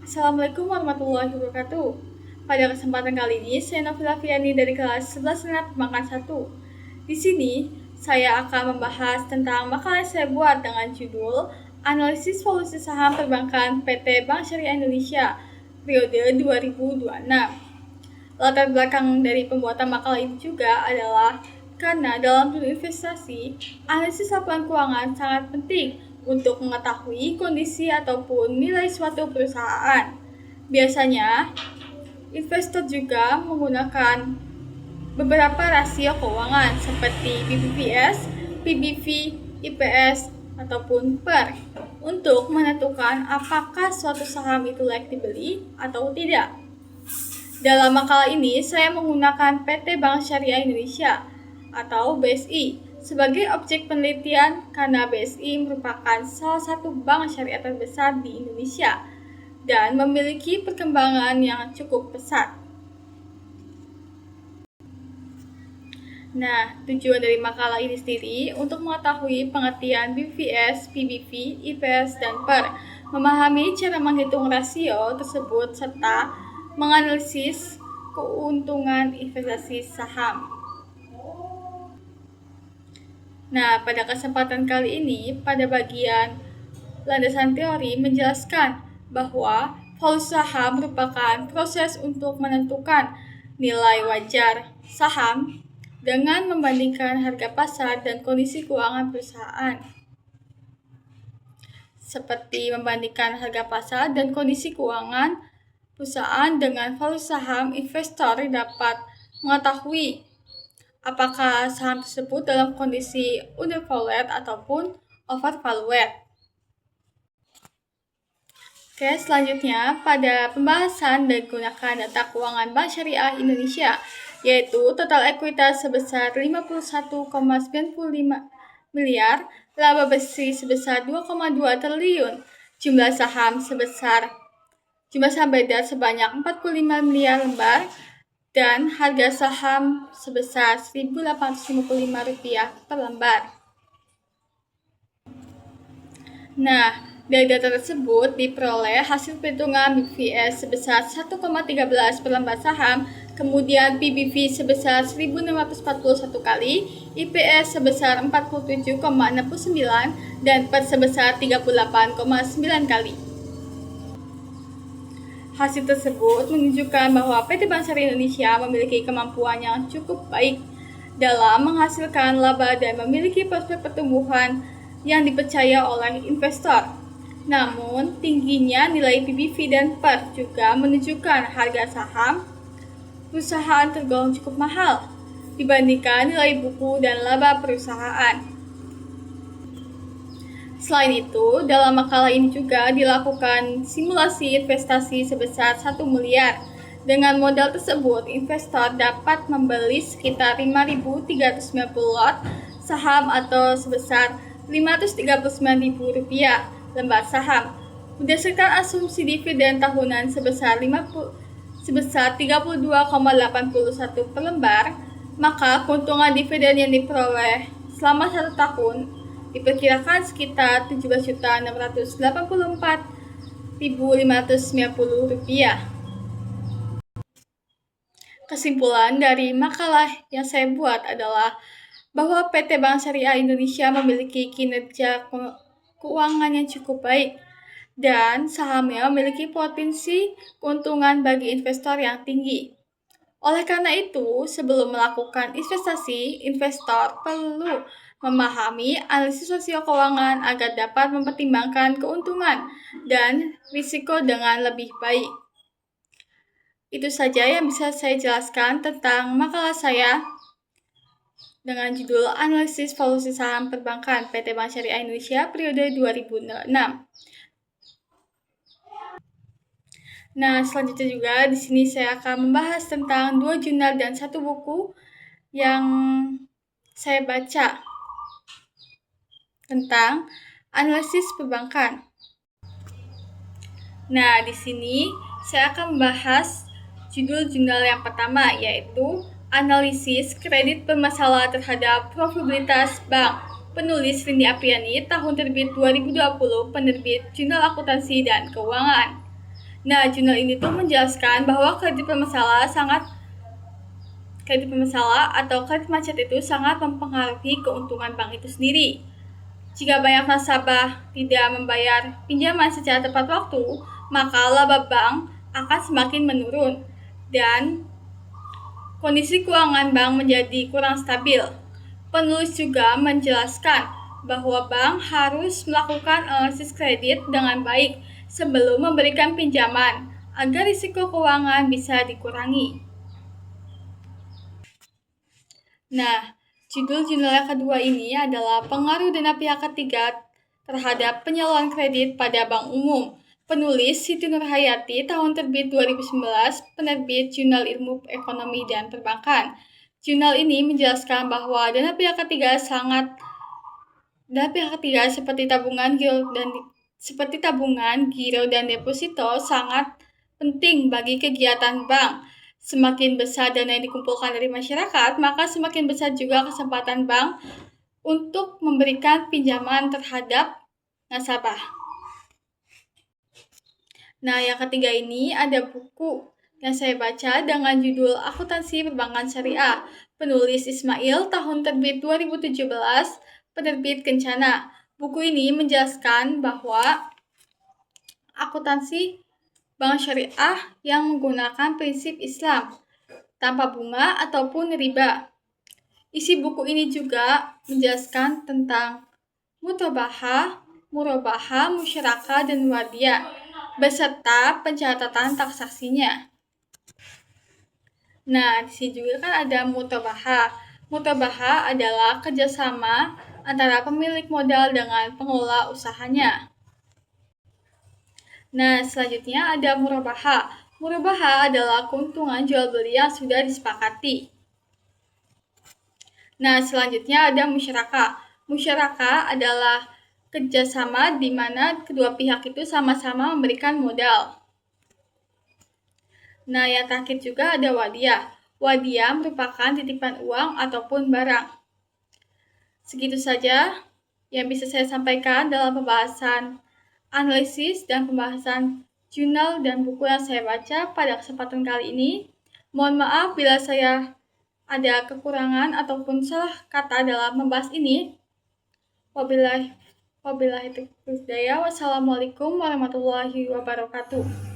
Assalamualaikum warahmatullahi wabarakatuh. Pada kesempatan kali ini, saya Novila Fiani dari kelas 11 Senat Perbankan 1. Di sini, saya akan membahas tentang makalah yang saya buat dengan judul Analisis Volusi Saham Perbankan PT Bank Syariah Indonesia periode 2026. Latar belakang dari pembuatan makalah ini juga adalah karena dalam dunia investasi, analisis laporan keuangan sangat penting untuk mengetahui kondisi ataupun nilai suatu perusahaan. Biasanya, investor juga menggunakan beberapa rasio keuangan seperti BBPS, PBV, IPS, ataupun PER untuk menentukan apakah suatu saham itu layak dibeli atau tidak. Dalam makalah ini, saya menggunakan PT Bank Syariah Indonesia atau BSI sebagai objek penelitian karena BSI merupakan salah satu bank syariah terbesar di Indonesia dan memiliki perkembangan yang cukup pesat. Nah, tujuan dari makalah ini sendiri untuk mengetahui pengertian BVS, PBV, IPS, dan PER, memahami cara menghitung rasio tersebut, serta menganalisis keuntungan investasi saham. Nah, pada kesempatan kali ini, pada bagian landasan teori menjelaskan bahwa valuasi saham merupakan proses untuk menentukan nilai wajar saham dengan membandingkan harga pasar dan kondisi keuangan perusahaan. Seperti membandingkan harga pasar dan kondisi keuangan perusahaan dengan valuasi saham, investor dapat mengetahui apakah saham tersebut dalam kondisi undervalued ataupun overvalued. Oke, selanjutnya pada pembahasan dan gunakan data keuangan Bank Syariah Indonesia, yaitu total ekuitas sebesar 51,95 miliar, laba bersih sebesar 2,2 triliun, jumlah saham beredar sebanyak 45 miliar lembar, dan harga saham sebesar Rp1.855 per lembar. Nah, dari data tersebut diperoleh hasil perhitungan BVS sebesar 1,13 per lembar saham, kemudian PBV sebesar 1.641 kali, IPS sebesar 47,69, dan PER sebesar 38,9 kali. Hasil tersebut menunjukkan bahwa PT Bank Syariah Indonesia memiliki kemampuan yang cukup baik dalam menghasilkan laba dan memiliki prospek pertumbuhan yang dipercaya oleh investor. Namun, tingginya nilai PBV dan PER juga menunjukkan harga saham perusahaan tergolong cukup mahal dibandingkan nilai buku dan laba perusahaan. Selain itu, dalam makalah ini juga dilakukan simulasi investasi sebesar 1 miliar. Dengan modal tersebut, investor dapat membeli sekitar 5.390 lot saham atau sebesar Rp539.000 lembar saham. Berdasarkan asumsi dividen tahunan sebesar 32,81 per lembar, maka keuntungan dividen yang diperoleh selama 1 tahun diperkirakan sekitar Rp17.684.590. Kesimpulan dari makalah yang saya buat adalah bahwa PT Bank Syariah Indonesia memiliki kinerja keuangan yang cukup baik dan sahamnya memiliki potensi keuntungan bagi investor yang tinggi. Oleh karena itu, sebelum melakukan investasi, investor perlu memahami analisis sosio keuangan agar dapat mempertimbangkan keuntungan dan risiko dengan lebih baik. Itu saja yang bisa saya jelaskan tentang makalah saya dengan judul Analisis Volusi Saham Perbankan PT Bank Syariah Indonesia periode 2006. Nah, selanjutnya juga di sini saya akan membahas tentang 2 jurnal dan 1 buku yang saya baca tentang analisis perbankan. Nah, di sini saya akan membahas judul jurnal yang pertama, yaitu Analisis Kredit Bermasalah Terhadap Profitabilitas Bank. Penulis Rindy Apriani, tahun terbit 2020, penerbit Jurnal Akuntansi dan Keuangan. Nah, jurnal ini tuh menjelaskan bahwa kredit bermasalah atau kredit macet itu sangat mempengaruhi keuntungan bank itu sendiri. Jika banyak nasabah tidak membayar pinjaman secara tepat waktu, maka laba bank akan semakin menurun dan kondisi keuangan bank menjadi kurang stabil. Penulis juga menjelaskan bahwa bank harus melakukan analisis kredit dengan baik sebelum memberikan pinjaman agar risiko keuangan bisa dikurangi. Nah, judul jurnal yang kedua ini adalah pengaruh dana pihak ketiga terhadap penyaluran kredit pada bank umum. Penulis Siti Nurhayati, tahun terbit 2019, penerbit Jurnal Ilmu Ekonomi dan Perbankan. Jurnal ini menjelaskan bahwa dana pihak ketiga seperti tabungan, giro dan deposito sangat penting bagi kegiatan bank. Semakin besar dana yang dikumpulkan dari masyarakat, maka semakin besar juga kesempatan bank untuk memberikan pinjaman terhadap nasabah. Nah, yang ketiga ini ada buku yang saya baca dengan judul Akuntansi Perbankan Syariah. Penulis Ismail, tahun terbit 2017, penerbit Kencana. Buku ini menjelaskan bahwa akuntansi bank syariah yang menggunakan prinsip Islam tanpa bunga ataupun riba. Isi buku ini juga menjelaskan tentang murabahah, musyarakah, dan wadiyah beserta pencatatan transaksinya. Nah, di sini juga kan ada mutabahah. Mutabahah adalah kerjasama antara pemilik modal dengan pengelola usahanya. Nah, selanjutnya ada murabahah. Murabahah adalah keuntungan jual beli yang sudah disepakati. Nah, selanjutnya ada musyarakah. Musyarakah adalah kerjasama di mana kedua pihak itu sama-sama memberikan modal. Nah, yang terakhir juga ada wadiyah. Wadiyah merupakan titipan uang ataupun barang. Segitu saja yang bisa saya sampaikan dalam pembahasan analisis dan pembahasan jurnal dan buku yang saya baca pada kesempatan kali ini. Mohon maaf bila saya ada kekurangan ataupun salah kata dalam membahas ini. Wabillahi taufiq wal hidayah. Wassalamualaikum warahmatullahi wabarakatuh.